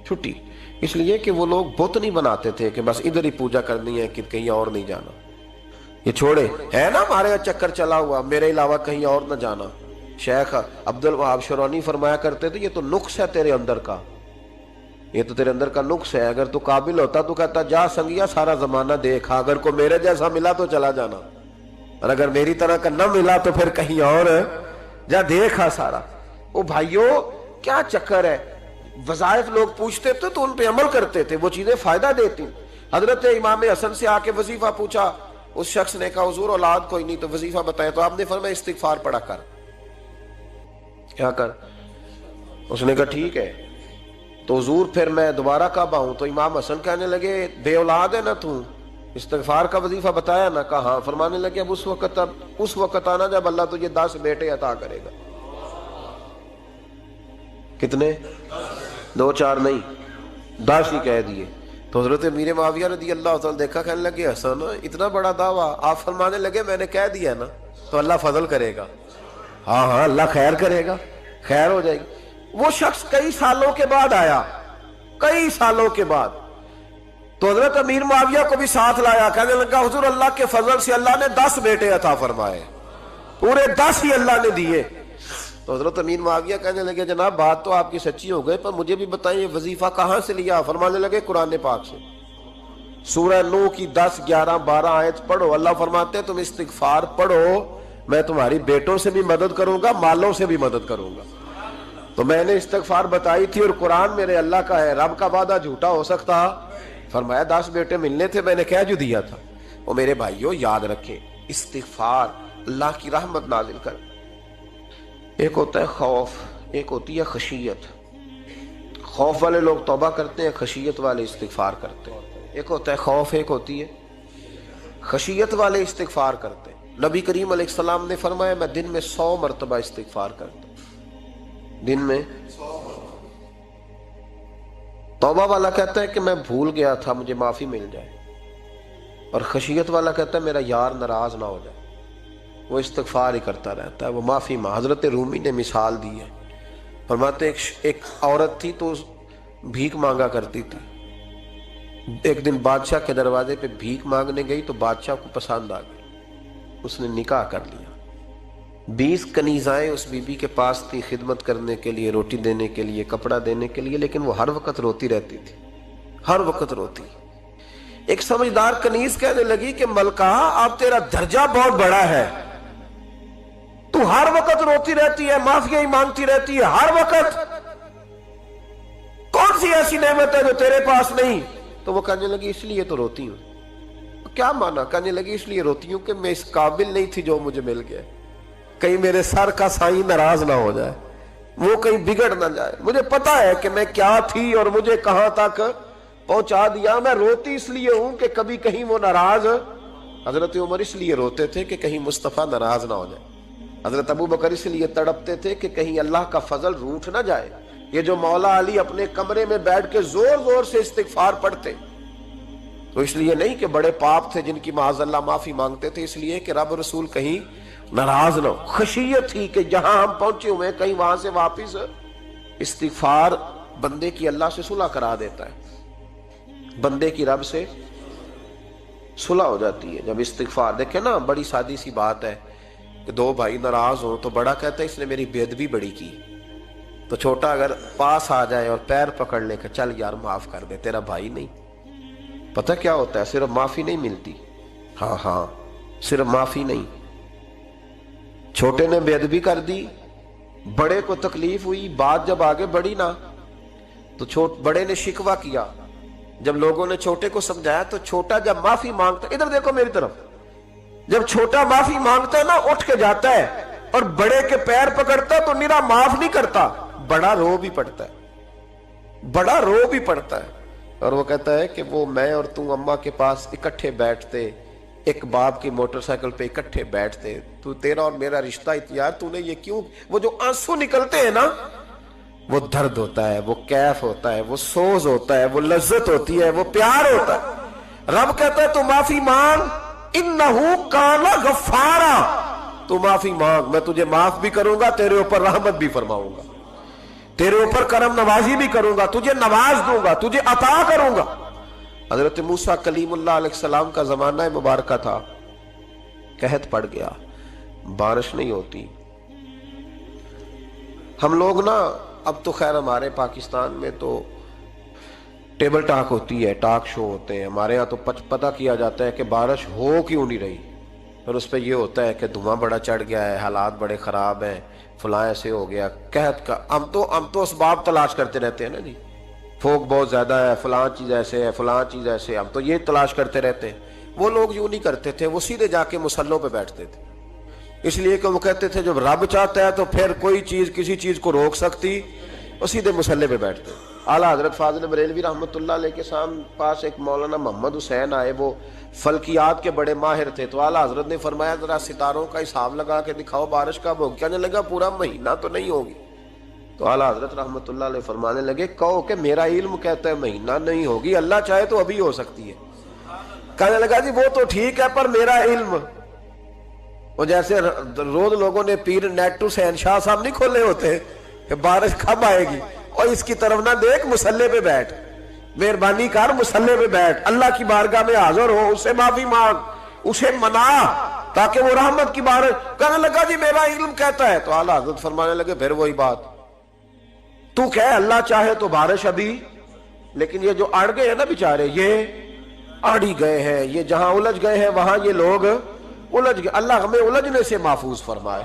چھٹی۔ اس لیے کہ وہ لوگ بت نہیں بناتے تھے کہ بس ادھر ہی پوجا کرنی ہے کہ کہیں اور نہیں جانا، یہ چھوڑے ہے نا ہمارے چکر چلا ہوا، میرے علاوہ کہیں اور نہ جانا، شیخ عبد الوہاب شرونی فرمایا کرتے تھے یہ تو نقص ہے تیرے اندر کا، یہ تو تیرے اندر کا نقص ہے، اگر تو قابل ہوتا تو کہتا جا سنگیا سارا زمانہ دیکھا، اگر کو میرے جیسا ملا تو چلا جانا، اور اگر میری طرح کا نہ ملا تو پھر کہیں اور جا دیکھا سارا۔ او بھائیو کیا چکر ہے، وظائف لوگ پوچھتے تھے تو ان پہ عمل کرتے تھے، وہ چیزیں فائدہ دیتی۔ حضرت امام حسن سے آ کے وظیفہ پوچھا، اس شخص نے کہا حضور اولاد کوئی نہیں تو وظیفہ بتایا، تو آپ نے فرمایا استغفار پڑھا کر۔ کیا کر؟ اس نے کہا ٹھیک ہے۔ تو حضور پھر میں دوبارہ کب آؤں؟ تو امام حسن کہنے لگے بے اولاد ہے نا تو، استغفار کا وظیفہ بتایا نا؟ کہا ہاں۔ فرمانے لگے اب اس وقت آنا جب اللہ تجھے 10 بیٹے عطا کرے گا۔ کتنے؟ 2 4 نہیں، 10 ہی کہہ دیے۔ تو حضرت امیر معاویہ رضی اللہ تعالیٰ دیکھا، کہنے لگے حسن اتنا بڑا دعویٰ؟ آپ فرمانے لگے میں نے کہہ دیا نا تو اللہ فضل کرے گا۔ ہاں ہاں اللہ خیر کرے گا، خیر ہو جائے گی۔ وہ شخص کئی سالوں کے بعد آیا، کئی سالوں کے بعد، تو حضرت امیر معاویہ کو بھی ساتھ لایا، کہنے لگا حضور اللہ کے فضل سے اللہ نے 10 بیٹے عطا فرمائے، پورے 10 ہی اللہ نے دیے۔ تو حضرت امیر معاویہ کہنے لگے جناب بات تو آپ کی سچی ہو گئی، پر مجھے بھی بتائیں یہ وظیفہ کہاں سے لیا؟ فرمانے لگے قرآن پاک سے، سورہ نوح کی 10 11 12 آیت پڑھو۔ اللہ فرماتے ہیں تم استغفار پڑھو، میں تمہاری بیٹوں سے بھی مدد کروں گا، مالوں سے بھی مدد کروں گا۔ تو میں نے استغفار بتائی تھی اور قرآن میرے اللہ کا ہے، رب کا وعدہ جھوٹا ہو سکتا؟ فرمایا 10 بیٹے ملنے تھے، میں نے کہہ جو دیا تھا۔ وہ میرے بھائیوں یاد رکھیں، استغفار اللہ کی رحمت نازل کر۔ ایک ہوتا ہے خوف، ایک ہوتی ہے خشیت۔ خوف والے لوگ توبہ کرتے ہیں، خشیت والے استغفار کرتے ہیں۔ ایک ہوتا ہے خوف، ایک ہوتی ہے خشیت والے استغفار کرتے ہیں۔ نبی کریم علیہ السلام نے فرمایا میں دن میں 100 مرتبہ استغفار کرتا ہوں، دن میں۔ توبہ والا کہتا ہے کہ میں بھول گیا تھا مجھے معافی مل جائے، اور خشیت والا کہتا ہے میرا یار ناراض نہ ہو جائے، وہ استغفار ہی کرتا رہتا ہے، وہ معافی حضرت رومی نے مثال دی ہے، فرماتے ایک عورت تھی تو بھیک مانگا کرتی تھی، ایک دن بادشاہ کے دروازے پہ بھیک مانگنے گئی تو بادشاہ کو پسند آ گئی، اس نے نکاح کر لیا۔ 20 کنیزائیں اس بی بی کے پاس تھی خدمت کرنے کے لیے، روٹی دینے کے لیے، کپڑا دینے کے لیے، لیکن وہ ہر وقت روتی رہتی تھی، ہر وقت روتی۔ ایک سمجھدار کنیز کہنے لگی کہ ملکہ اب تیرا درجہ بہت بڑا ہے، تو ہر وقت روتی رہتی ہے، معافیاں ہی مانگتی رہتی ہے ہر وقت، کون سی ایسی نعمت ہے جو تیرے پاس نہیں؟ تو وہ کہنے لگی اس لیے تو روتی ہوں۔ کیا مانا؟ کہنے لگی اس لیے روتی ہوں کہ میں اس قابل نہیں تھی جو مجھے مل گیا، کہیں میرے سر کا سائیں ناراض نہ ہو جائے، وہ کہیں بگڑ نہ جائے، مجھے پتا ہے کہ میں کیا تھی اور مجھے کہاں تک پہنچا دیا، میں روتی اس لیے ہوں کہ کبھی کہیں وہ ناراض۔ حضرت عمر اس لیے روتے تھے کہ کہیں مصطفیٰ ناراض نہ ہو جائے، حضرت ابو بکر اس لیے تڑپتے تھے کہ کہیں اللہ کا فضل روٹھ نہ جائے۔ یہ جو مولا علی اپنے کمرے میں بیٹھ کے زور زور سے استغفار پڑھتے، تو اس لیے نہیں کہ بڑے پاپ تھے جن کی معاذ اللہ معافی مانگتے تھے، اس لیے کہ رب رسول کہیں ناراض نہ ہو۔ خشیت تھی کہ جہاں ہم پہنچے ہوئے کہیں وہاں سے واپس۔ استغفار بندے کی اللہ سے صلح کرا دیتا ہے، بندے کی رب سے صلح ہو جاتی ہے جب استغفار۔ دیکھیں نا بڑی سادی سی بات ہے کہ 2 بھائی ناراض ہوں تو بڑا کہتا ہے اس نے میری بے ادبی بڑی کی، تو چھوٹا اگر پاس آ جائے اور پیر پکڑ لے کہ چل یار معاف کر دے، تیرا بھائی نہیں۔ پتہ کیا ہوتا ہے؟ صرف معافی نہیں ملتی، ہاں صرف معافی نہیں، چھوٹے نے بے ادبی کر دی، بڑے کو تکلیف ہوئی، بات جب آگے بڑھی نا تو بڑے نے شکوہ کیا، جب لوگوں نے چھوٹے کو سمجھایا تو چھوٹا جب معافی مانگتا، ادھر دیکھو میری طرف، جب چھوٹا معافی مانگتا ہے نا اٹھ کے جاتا ہے اور بڑے کے پیر پکڑتا تو میرا معاف نہیں کرتا، بڑا رو بھی پڑتا ہے، بڑا رو بھی پڑتا ہے، اور وہ کہتا ہے کہ وہ میں اور تم اماں کے پاس اکٹھے بیٹھتے، ایک باپ کی موٹر سائیکل پہ اکٹھے بیٹھتے، تو تیرا اور میرا رشتہ یار تو نے یہ کیوں؟ وہ جو آنسو نکلتے ہیں نا وہ درد ہوتا ہے، وہ کیف ہوتا ہے، وہ سوز ہوتا ہے، وہ لذت ہوتی ہے، وہ پیار ہوتا ہے۔ رب کہتا ہے تو معافی مانگ، انہو کان غفارا، تو معافی مانگ، میں تجھے معاف بھی کروں گا، تیرے اوپر رحمت بھی فرماؤں گا، تیرے اوپر کرم نوازی بھی کروں گا، تجھے نواز دوں گا، تجھے عطا کروں گا۔ حضرت موسیٰ کلیم اللہ علیہ السلام کا زمانہ مبارکہ تھا، قحط پڑ گیا، بارش نہیں ہوتی، ہم لوگ نا اب تو خیر ہمارے پاکستان میں تو ٹیبل ٹاک ہوتی ہے، ٹاک شو ہوتے ہیں، ہمارے ہاں تو پتہ کیا جاتا ہے کہ بارش ہو کیوں نہیں رہی، پھر اس پہ یہ ہوتا ہے کہ دھواں بڑا چڑھ گیا ہے، حالات بڑے خراب ہیں، فلاں ایسے ہو گیا، قحط کا ہم تو اسباب تلاش کرتے رہتے ہیں نا جی، پھوک بہت زیادہ ہے، فلاں چیز ایسے ہے، فلاں چیز ایسے ہے، ہم تو یہ تلاش کرتے رہتے ہیں۔ وہ لوگ یوں نہیں کرتے تھے، وہ سیدھے جا کے مصلوں پہ بیٹھتے تھے، اس لیے کہ وہ کہتے تھے جب رب چاہتا ہے تو پھر کوئی چیز کسی چیز کو روک سکتی، وہ سیدھے مصلے پہ بیٹھتے۔ اعلیٰ حضرت فاضل بریلوی رحمۃ اللہ علیہ کے پاس ایک مولانا محمد حسین آئے، وہ فلکیات کے بڑے ماہر تھے، تو اعلیٰ حضرت نے فرمایا ذرا ستاروں کا حساب لگا کے دکھاؤ بارش کب ہوگی۔ کہنے لگا پورا مہینہ تو نہیں ہوگی۔ تو اعلیٰ حضرت رحمۃ اللہ علیہ فرمانے لگے کہو کہ میرا علم کہتا ہے مہینہ نہیں ہوگی، اللہ چاہے تو ابھی ہو سکتی ہے۔ کہنے لگا جی وہ تو ٹھیک ہے پر میرا علم، وہ جیسے روز لوگوں نے پیر نیٹو حسین شاہ صاحب نہیں کھولے ہوتے کہ بارش کب آئے گی، اور اس کی طرف نہ دیکھ، مصلے پہ بیٹھ، مہربانی کر مصلے پہ بیٹھ، اللہ کی بارگاہ میں حاضر ہو، اسے معافی مانگ، اسے منا تاکہ وہ رحمت کی بارش۔ کہنے لگا جی میرا علم کہتا ہے۔ تو اعلیٰ حضرت فرمانے لگے پھر وہی بات، تو کہہ اللہ چاہے تو بارش ابھی، لیکن یہ جو اڑ گئے ہیں نا بیچارے، یہ اڑ ہی گئے ہیں، یہ جہاں الجھ گئے ہیں وہاں یہ لوگ الجھ گئے، اللہ ہمیں الجھنے سے محفوظ فرمائے۔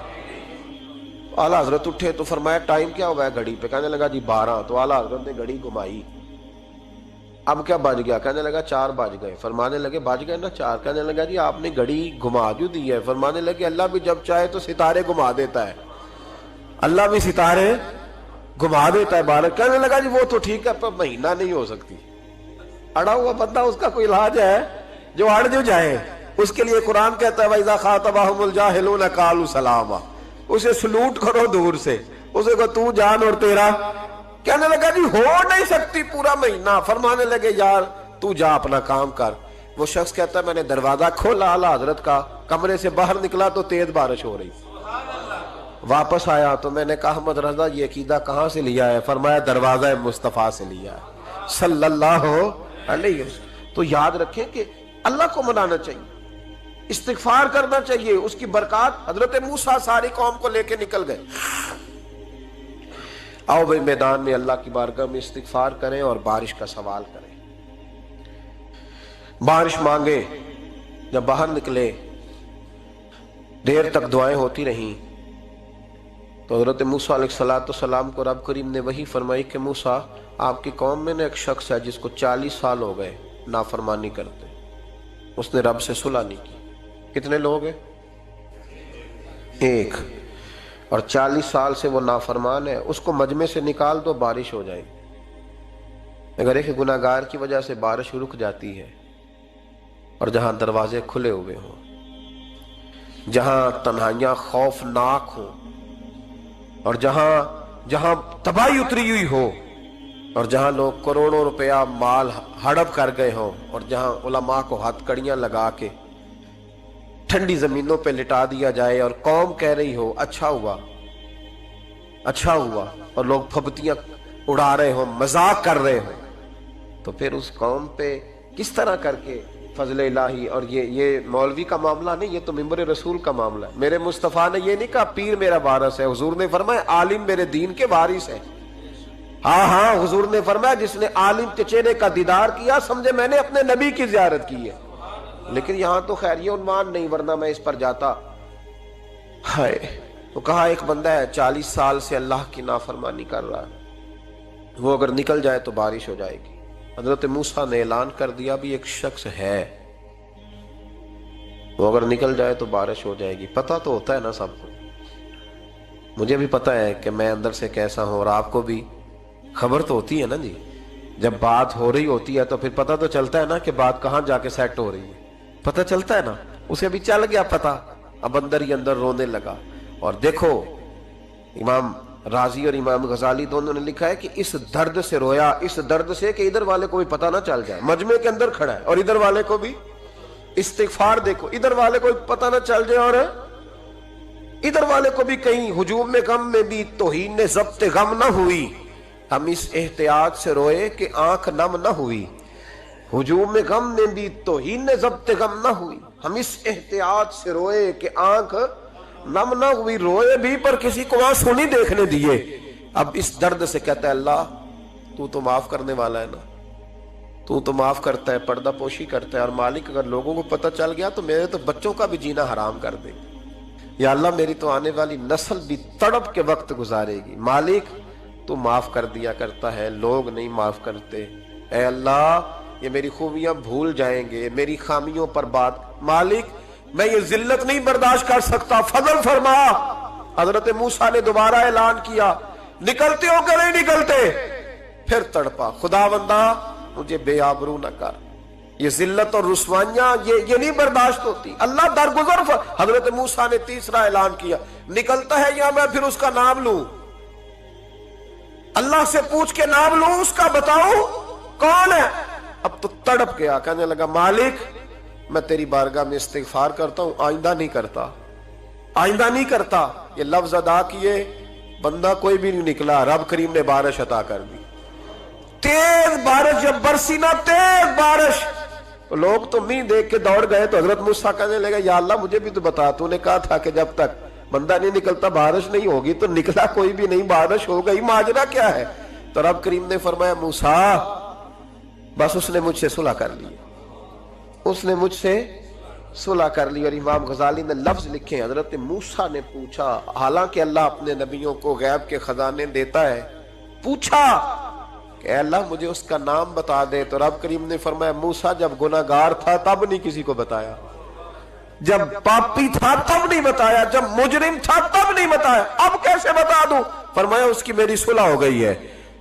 اعلیٰ حضرت اٹھے تو فرمایا ٹائم کیا ہوا ہے گھڑی پہ؟ کہنے لگا جی 12۔ تو اعلیٰ حضرت نے گھڑی گھمائی، اب کیا بج گیا؟ کہنے لگا 4 بج گئے۔ فرمانے لگے بج گئے نا 4؟ کہنے لگا جی آپ نے گھڑی گھما جو دی ہے۔ فرمانے لگے اللہ بھی جب چاہے تو ستارے گھما دیتا ہے، اللہ بھی ستارے گھما دیتا ہے بارش۔ کہنے لگا جی وہ تو ٹھیک ہے پر مہینہ نہیں ہو سکتی۔ اڑا ہوا بندہ، اس کا کوئی علاج ہے؟ جو اڑ جو جائے اس کے لیے قرآن کہتا ہے وَإِذَا خَاطَبَهُمُ الْجَاهِلُونَ قَالُوا سَلَامًا، اسے سلوٹ کرو دور سے، اسے کو تو جان اور تیرا۔ کہنے لگا جی ہو نہیں سکتی پورا مہینہ۔ فرمانے لگے یار تو جا اپنا کام کر۔ وہ شخص کہتا ہے میں نے دروازہ کھولا اعلیٰ حضرت کا، کمرے سے باہر نکلا تو تیز بارش ہو رہی، واپس آیا تو میں نے کہا احمد رضا یہ عقیدہ کہاں سے لیا ہے؟ فرمایا دروازہ مصطفیٰ سے لیا ہے صلی اللہ علیہ وسلم۔ تو یاد رکھیں کہ اللہ کو منانا چاہیے، استغفار کرنا چاہیے، اس کی برکات۔ حضرت موسیٰ ساری قوم کو لے کے نکل گئے۔ آؤ بھائی میدان میں اللہ کی بارگاہ میں استغفار کریں اور بارش کا سوال کریں، بارش مانگے۔ جب باہر نکلے دیر تک دعائیں ہوتی رہیں تو حضرت موسیٰ علیہ السلام کو رب کریم نے وحی فرمائی کہ موسیٰ آپ کی قوم میں نے ایک شخص ہے جس کو 40 سال ہو گئے نافرمانی کرتے، اس نے رب سے صلح نہیں کی۔ کتنے لوگ ہیں؟ ایک، اور 40 سال سے وہ نافرمان ہے، اس کو مجمع سے نکال دو بارش ہو جائے گی۔ اگر ایک گناہ گار کی وجہ سے بارش رک جاتی ہے، اور جہاں دروازے کھلے ہوئے ہوں، جہاں تنہائیاں خوفناک ہوں، اور جہاں تباہی اتری ہوئی ہو، اور جہاں لوگ کروڑوں روپیہ مال ہڑپ کر گئے ہوں، اور جہاں علماء کو ہتھ کڑیاں لگا کے ٹھنڈی زمینوں پہ لٹا دیا جائے، اور قوم کہہ رہی ہو اچھا ہوا اچھا ہوا، اور لوگ پھبتیاں اڑا رہے ہوں، مذاق کر رہے ہوں، تو پھر اس قوم پہ کس طرح کر کے فضل الہی۔ اور یہ مولوی کا معاملہ نہیں، یہ تو ممبر رسول کا معاملہ ہے۔ میرے مصطفیٰ نے یہ نہیں کہا پیر میرا وارث ہے، حضور نے فرمایا عالم میرے دین کے وارث ہے۔ ہاں حضور نے فرمایا جس نے عالم کے چہرے کا دیدار کیا سمجھے میں نے اپنے نبی کی زیارت کی ہے۔ لیکن یہاں تو خیر یہ عنوان نہیں، ورنہ میں اس پر جاتا۔ ہائے، تو کہا ایک بندہ ہے 40 سال سے اللہ کی نافرمانی کر رہا ہے، وہ اگر نکل جائے تو بارش ہو جائے گی۔ حضرت موسیٰ نے اعلان کر دیا بھی ایک شخص ہے، وہ اگر نکل جائے تو بارش ہو جائے گی۔ پتہ تو ہوتا ہے نا سب کو، مجھے بھی پتہ ہے کہ میں اندر سے کیسا ہوں، اور آپ کو بھی خبر تو ہوتی ہے نا جی۔ جب بات ہو رہی ہوتی ہے تو پھر پتہ تو چلتا ہے نا کہ بات کہاں جا کے سیٹ ہو رہی ہے، پتہ چلتا ہے نا۔ اسے بھی چل گیا پتہ، اب اندر ہی اندر رونے لگا۔ اور دیکھو امام رازی اور امام غزالی دونوں نے لکھا ہے کہ اس درد سے رویا، اس درد سے کہ ادھر والے کو بھی پتہ نہ چل جائے، مجمع کے اندر کھڑا ہے اور ادھر والے کو بھی استغفار، دیکھو ادھر والے کو پتہ نہ چل جائے اور ادھر والے کو بھی کہیں ہجوم میں غم میں بھی توہین ضبط غم نہ ہوئی۔ ہم اس احتیاط سے روئے کہ آنکھ نم نہ ہوئی، ہجوم میں غم میں بھی توہین ضبط غم نہ ہوئی۔ ہم اس احتیاط سے روئے کہ آنکھ نم نہ ہوئی، روئے بھی پر کسی کو آنسو نہیں دیکھنے دیے۔ اب اس درد سے کہتا ہے اللہ تو تو معاف کرنے والا ہے نا، تو تو معاف کرتا ہے، پردہ پوشی کرتا ہے، اور مالک اگر لوگوں کو پتہ چل گیا تو میرے تو بچوں کا بھی جینا حرام کر دے گا، یا اللہ میری تو آنے والی نسل بھی تڑپ کے وقت گزارے گی۔ مالک تو معاف کر دیا کرتا ہے، لوگ نہیں معاف کرتے، اے اللہ یہ میری خوبیاں بھول جائیں گے، میری خامیوں پر بات، مالک میں یہ ذلت نہیں برداشت کر سکتا، فضل فرما۔ حضرت موسیٰ نے دوبارہ اعلان کیا، نکلتے ہو کہ نہیں نکلتے؟ پھر تڑپا، خداوندا مجھے بے آبرو نہ کر، یہ ذلت اور رسوائیاں یہ نہیں برداشت ہوتی، اللہ درگزر حضرت موسیٰ نے تیسرا اعلان کیا، نکلتا ہے یا میں پھر اس کا نام لوں؟ اللہ سے پوچھ کے نام لوں اس کا، بتاؤ کون ہے؟ اب تو تڑپ گیا، کہنے لگا مالک میں تیری بارگاہ میں استغفار کرتا ہوں، آئندہ نہیں کرتا، آئندہ نہیں کرتا۔ یہ لفظ ادا کیے، بندہ کوئی بھی نہیں نکلا، رب کریم نے بارش عطا کر دی، تیز بارش جب برسی نا، تیز بارش، لوگ تو مین دیکھ کے دوڑ گئے، تو حضرت موسیٰ کہنے لگا یا اللہ مجھے بھی تو بتا، تو نے کہا تھا کہ جب تک بندہ نہیں نکلتا بارش نہیں ہوگی، تو نکلا کوئی بھی نہیں، بارش ہو گئی، ماجرا کیا ہے؟ تو رب کریم نے فرمایا موسیٰ بس اس نے مجھ سے صلح کر لی، اس نے مجھ سے صلح کر لی۔ اور امام غزالی نے لفظ لکھے، حضرت موسیٰ نے پوچھا، حالانکہ اللہ اپنے نبیوں کو غیب کے خزانے دیتا ہے، پوچھا کہ اے اللہ مجھے اس کا نام بتا دے، تو رب کریم نے فرمایا موسیٰ جب گناہگار تھا تب نہیں کسی کو بتایا، جب پاپی تھا تب نہیں بتایا، جب مجرم تھا تب نہیں بتایا، اب کیسے بتا دوں؟ فرمایا اس کی میری صلح ہو گئی ہے،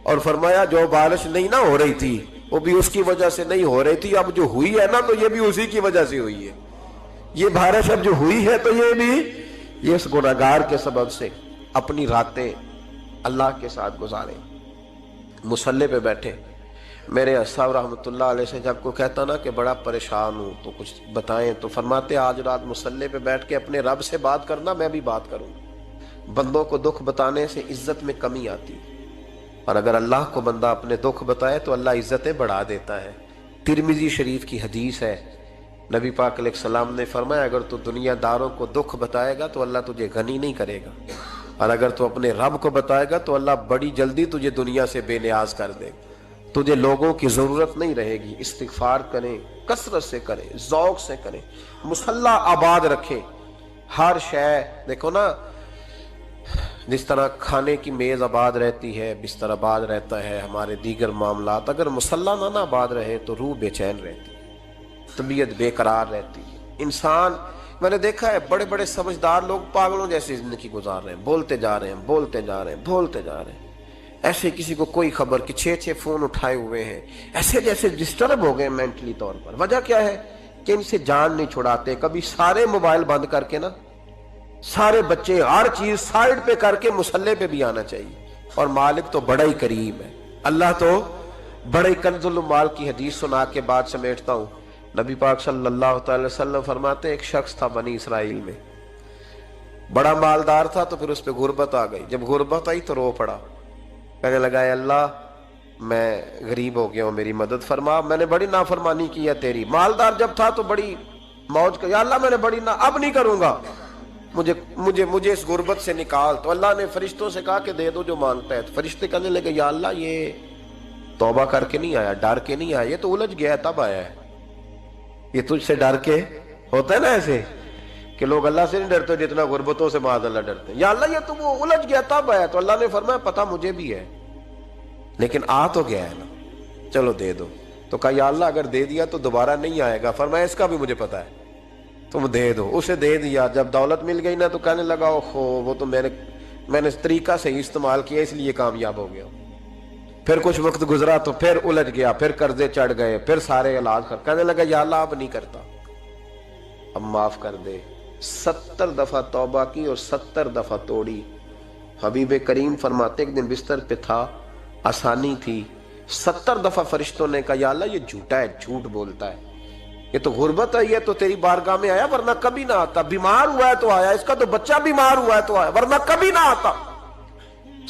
اور فرمایا جو بارش نہیں نہ ہو رہی تھی وہ بھی اس کی وجہ سے نہیں ہو رہی تھی، اب جو ہوئی ہے نا تو یہ بھی اسی کی وجہ سے ہوئی ہے، یہ بارش اب جو ہوئی ہے تو یہ بھی یہ اس گناہگار کے سبب سے۔ اپنی راتیں اللہ کے ساتھ گزاریں، مصلی پہ بیٹھے۔ میرے صاحب رحمۃ اللہ علیہ سے جب کوئی کہتا نا کہ بڑا پریشان ہوں تو کچھ بتائیں، تو فرماتے آج رات مصلی پہ بیٹھ کے اپنے رب سے بات کرنا، میں بھی بات کروں۔ بندوں کو دکھ بتانے سے عزت میں کمی آتی، اور اگر اللہ کو بندہ اپنے دکھ بتائے تو اللہ عزتیں بڑھا دیتا ہے۔ ترمذی شریف کی حدیث ہے، نبی پاک علیہ السلام نے فرمایا اگر تو دنیا داروں کو دکھ بتائے گا تو اللہ تجھے غنی نہیں کرے گا، اور اگر تو اپنے رب کو بتائے گا تو اللہ بڑی جلدی تجھے دنیا سے بے نیاز کر دے گا، تجھے لوگوں کی ضرورت نہیں رہے گی۔ استغفار کریں، کثرت سے کریں، ذوق سے کریں، مصلی آباد رکھیں، ہر شے دیکھو نا، جس طرح کھانے کی میز آباد رہتی ہے، بستر آباد رہتا ہے، ہمارے دیگر معاملات، اگر مصلی نہ آباد رہے تو روح بے چین رہتی ہے، طبیعت بے قرار رہتی ہے۔ انسان میں نے دیکھا ہے بڑے بڑے سمجھدار لوگ پاگلوں جیسی زندگی گزار رہے ہیں، بولتے جا رہے ہیں، بولتے جا رہے ہیں، بولتے جا رہے ہیں، ایسے کسی کو کوئی خبر کہ 6 فون اٹھائے ہوئے ہیں، ایسے جیسے ڈسٹرب ہو گئے مینٹلی طور پر۔ وجہ کیا ہے کہ ان سے جان نہیں چھڑاتے۔ کبھی سارے موبائل بند کر کے نا، سارے بچے ہر چیز سائیڈ پہ کر کے مصلی پہ بھی آنا چاہیے۔ اور مالک تو بڑا ہی کریم ہے، اللہ تو بڑا ہی کنز المال کی حدیث سنا کے بعد سمیٹتا ہوں۔ نبی پاک صلی اللہ تعالی وسلم فرماتے ہیں ایک شخص تھا بنی اسرائیل میں، بڑا مالدار تھا، تو پھر اس پہ غربت آ گئی۔ جب غربت آئی تو رو پڑا، کہنے لگا اے اللہ میں غریب ہو گیا ہوں، میری مدد فرما، میں نے بڑی نافرمانی کی ہے تیری۔ مالدار جب تھا تو بڑی موج کا، یا اللہ میں نے بڑی اب نہیں کروں گا، مجھے اس غربت سے نکال۔ تو اللہ نے فرشتوں سے کہا کہ دے دو جو مانگتا ہے۔ تو فرشتے کہنے لگے یا اللہ یہ توبہ کر کے نہیں آیا، ڈر کے نہیں آیا، یہ تو الجھ گیا ہے تب آیا ہے، یہ تجھ سے ڈر کے ہوتا ہے نا ایسے کہ لوگ اللہ سے نہیں ڈرتے جتنا غربتوں سے معاذ اللہ ڈرتے ہیں، یا اللہ یہ تو وہ الجھ گیا تب آیا۔ تو اللہ نے فرمایا پتہ مجھے بھی ہے لیکن آ تو گیا ہے نا، چلو دے دو۔ تو کہا یا اللہ اگر دے دیا تو دوبارہ نہیں آئے گا۔ فرمایا اس کا بھی مجھے پتا ہے، تم دے دو۔ اسے دے دیا۔ جب دولت مل گئی نا تو کہنے لگا اوہو وہ تو میں نے اس طریقہ سے استعمال کیا اس لیے کامیاب ہو گیا۔ پھر کچھ وقت گزرا تو پھر الجھ گیا، پھر قرضے چڑھ گئے، پھر سارے علاج کہنے لگا یا اللہ اب نہیں کرتا، اب معاف کر دے۔ 70 دفعہ توبہ کی اور 70 دفعہ توڑی۔ حبیب کریم فرماتے ایک دن بستر پہ تھا، آسانی تھی، 70 دفعہ فرشتوں نے کہا یا اللہ یہ جھوٹا ہے، جھوٹ بولتا ہے، یہ تو غربت ہے، یہ تو تیری بارگاہ میں آیا ورنہ کبھی نہ آتا، بیمار ہوا ہے تو آیا، اس کا تو بچہ بیمار ہوا ہے تو آیا ورنہ کبھی نہ آتا۔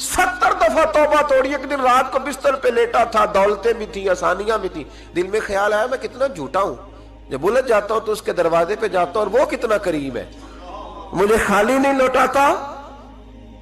70 دفعہ توبہ توڑی۔ ایک دن رات کو بستر پہ لیٹا تھا، دولتیں بھی تھی، آسانیاں بھی تھی، دل میں خیال آیا میں کتنا جھوٹا ہوں، جب الجھ جاتا ہوں تو اس کے دروازے پہ جاتا ہوں اور وہ کتنا کریم ہے، مجھے خالی نہیں لوٹاتا۔